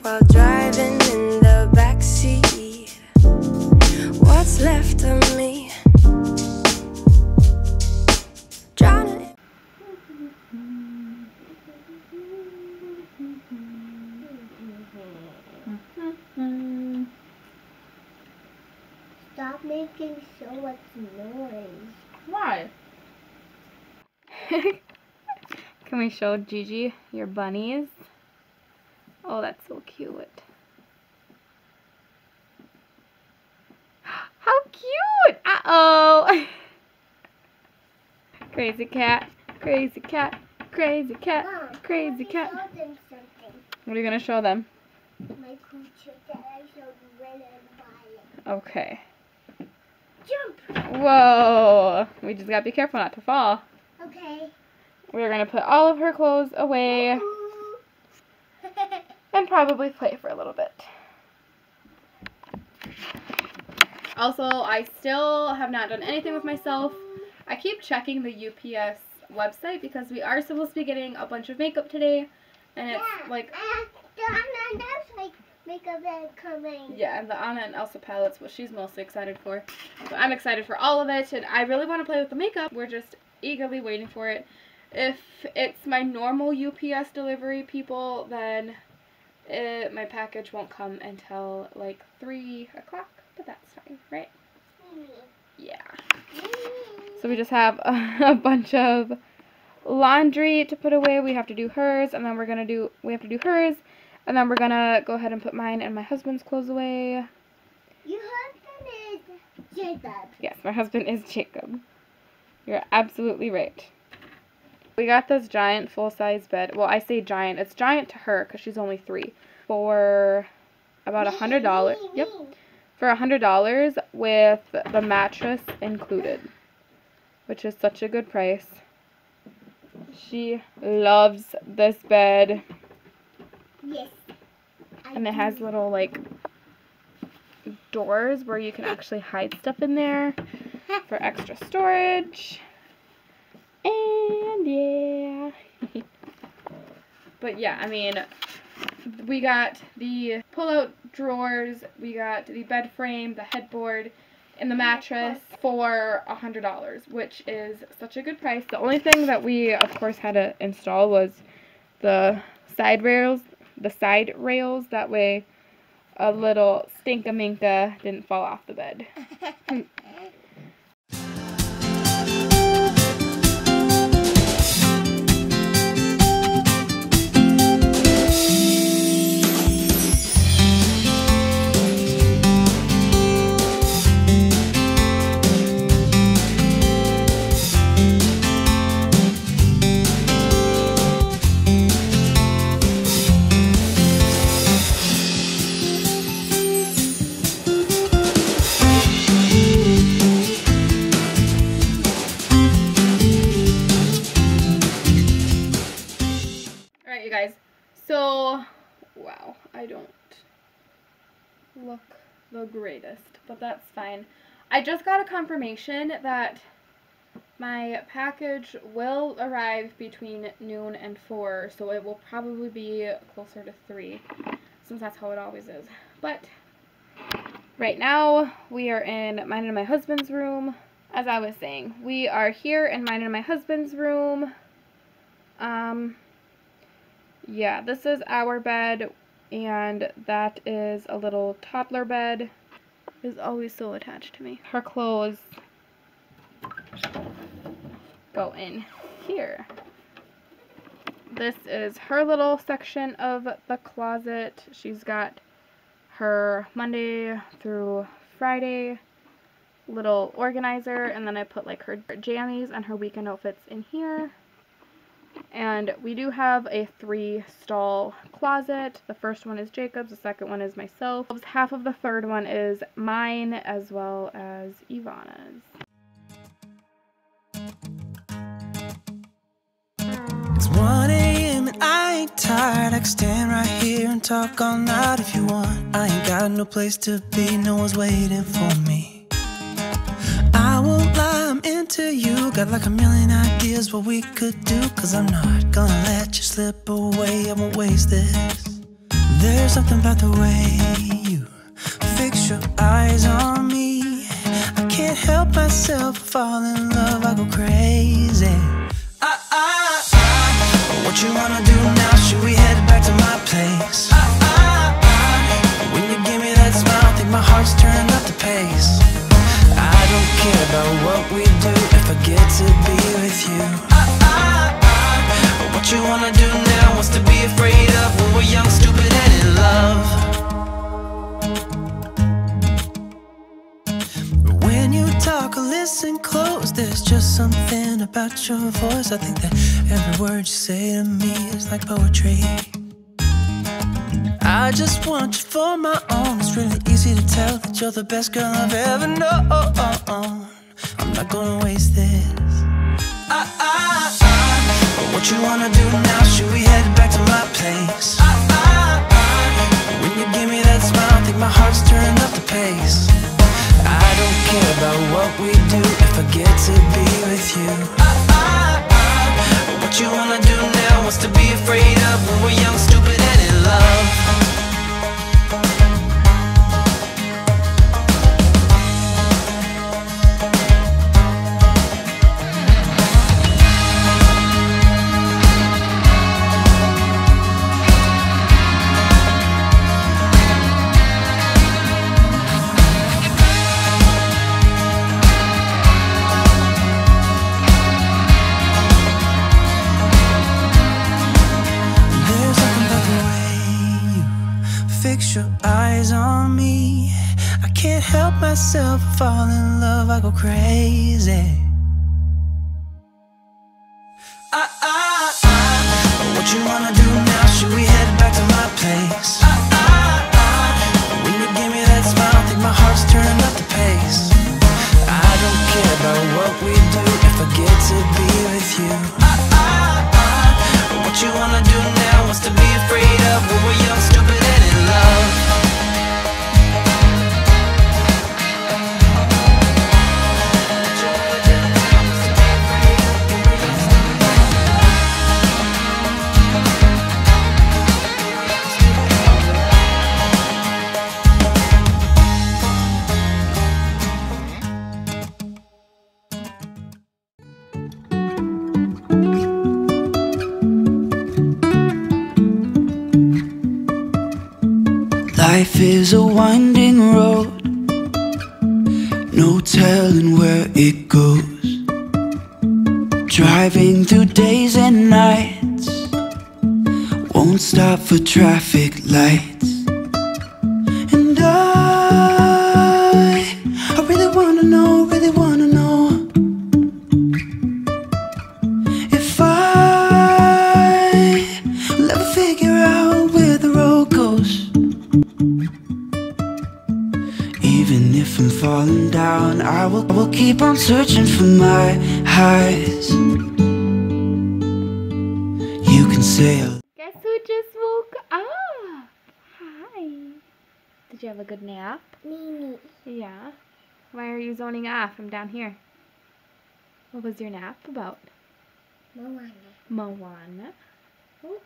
while driving in the backseat. What's left of me? Drowning. Stop making so much noise. Why? Can we show Gigi your bunnies? Oh, that's so cute. How cute! Uh-oh! Crazy cat, crazy cat, crazy cat, Mom, crazy let me cat. show them something. What are you gonna show them? My creature that I showed Red and Violet. Okay. Jump! Whoa! We just gotta be careful not to fall. Okay. We're gonna put all of her clothes away Ooh. and probably play for a little bit. Also, I still have not done anything with myself. I keep checking the UPS website because we are supposed to be getting a bunch of makeup today, and it's like the Anna and Elsa makeup is coming. yeah, and the Anna and Elsa palette's what she's mostly excited for. So I'm excited for all of it, and I really want to play with the makeup. We're just eagerly waiting for it. If it's my normal UPS delivery people, then my package won't come until like 3 o'clock, but that's fine, right? Yeah. So we just have a bunch of laundry to put away. We have to do hers, and then we have to do hers, and then we're gonna go ahead and put mine and my husband's clothes away. Your husband is Jacob. Yes, my husband is Jacob. You're absolutely right. We got this giant full-size bed. Well, I say giant. It's giant to her because she's only 3. For about $100. Yep. For $100 with the mattress included, which is such a good price. She loves this bed. Yes. And it has little like doors where you can actually hide stuff in there for extra storage. And yeah. But yeah, I mean, we got the pull-out drawers, we got the bed frame, the headboard, and the mattress for $100, which is such a good price. The only thing that we, of course, had to install was the side rails. That way a little stinkaminka didn't fall off the bed. You guys, so wow, I don't look the greatest, but that's fine. I just got a confirmation that my package will arrive between noon and 4, so it will probably be closer to 3, since that's how it always is. But right now we are in mine and my husband's room. As I was saying, we are here in mine and my husband's room. Yeah, this is our bed, and that is a little toddler bed. Is always so attached to me. Her clothes go in here. This is her little section of the closet. She's got her Monday through Friday little organizer, and then I put like her jammies and her weekend outfits in here. And we do have a 3-stall closet. The first one is Jacob's, the second one is myself. Half of the third one is mine, as well as Ivana's. It's 1 a.m. and I ain't tired. I can stand right here and talk all night if you want. I ain't got no place to be, no one's waiting for me. I won't lie, I'm into you. Got like a million ideas what we could do. Cause I'm not gonna let you slip away, I won't waste this. There's something about the way you fix your eyes on me. I can't help myself, fall in love, I go crazy. What you wanna do now? Should we head back to my place? When you give me that smile, I think my heart's turned up the pace. I don't care about what we do if I get to be with you. What you wanna do now? What's to be afraid of when we're young, stupid, and in love? When you talk or listen close, there's just something about your voice. I think that every word you say to me is like poetry. I just want you for my own. It's really easy to tell that you're the best girl I've ever known. I'm not gonna waste this. What you wanna do now? Should we head back to my place? When you give me that smile, I think my heart's turned up the pace. I don't care about what we do if I get to be with you. What you wanna do now? What's to be afraid of when we're young, stupid, and in love? Fix your eyes on me. I can't help myself, fall in love, I go crazy. What you wanna do now? Should we head back to my place? When you give me that smile, I think my heart's turned up the pace. I don't care about what we do if I get to be with you. What you wanna do now? What's to be afraid of when we're young, stupid, and in love? Life is a winding road, no telling where it goes. Driving through days and nights, won't stop for traffic lights. And I really wanna know, if will ever figure out where the road goes. Even if I'm falling down, I will keep on searching for my highs. You can sail. Guess who just woke up? Hi. Did you have a good nap? Mimi. Yeah. Why are you zoning off? I'm down here. What was your nap about? Moana. Oh,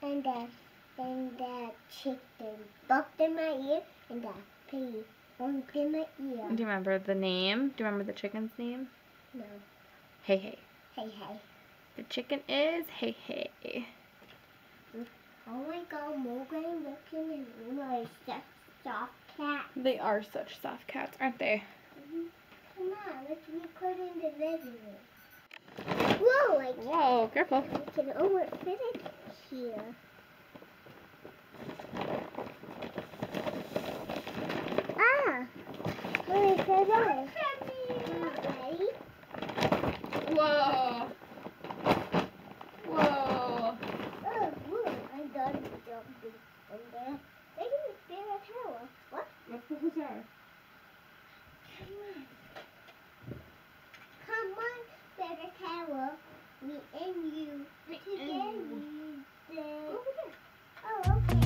and that chicken bucked in my ear, and that pig bumped in my ear. Do you remember the name? Do you remember the chicken's name? No. Hey, hey. Hey, hey. The chicken is Hey, hey. Oh my God, Morgan looking at my soft cat. They are such soft cats, aren't they? Come on, let's record in the living room. Whoa, Whoa, careful. I can overfit it here. Ah! Where is it on? Ready? Whoa. Whoa. Oh, whoa, I'm done jumping in there. They didn't spare a tower. What? What's the hotel? Come on. Come on, spare the tower. Me and you. Together. Over there. Oh, okay.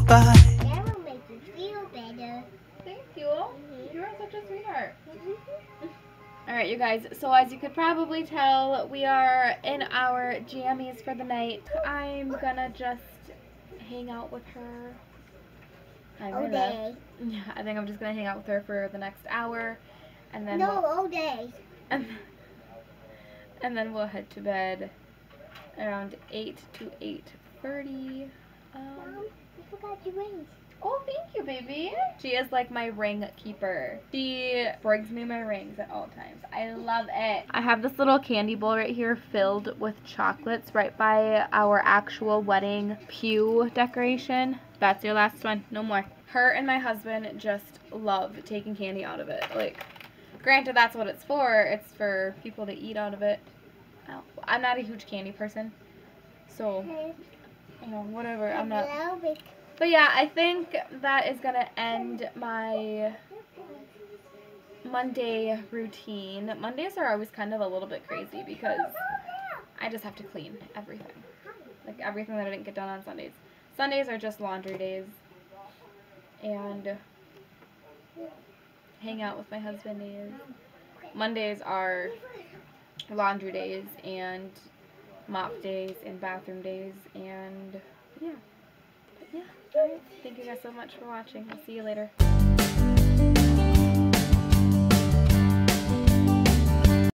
by. That will make you feel better. Thank you. You are such a sweetheart. Alright, you guys, so as you could probably tell, we are in our jammies for the night. I'm gonna just hang out with her. All day. Yeah, I think I'm just gonna hang out with her for the next hour, and then No, all day. and then we'll head to bed around 8 to 8:30. Mom, you forgot your rings. Oh, thank you, baby. She is like my ring keeper. She brings me my rings at all times. I love it. I have this little candy bowl right here filled with chocolates right by our actual wedding pew decoration. That's your last one. No more. Her and my husband just love taking candy out of it. Like, granted, that's what it's for. It's for people to eat out of it. I'm not a huge candy person. So, you know, whatever. I'm not. But yeah, I think that is going to end my Monday routine. Mondays are always kind of a little bit crazy because I just have to clean everything. Like everything that I didn't get done on Sundays. Sundays are just laundry days. And hang out with my husband days. Mondays are laundry days and mop days and bathroom days and yeah. But yeah. Alright, thank you guys so much for watching. I'll see you later.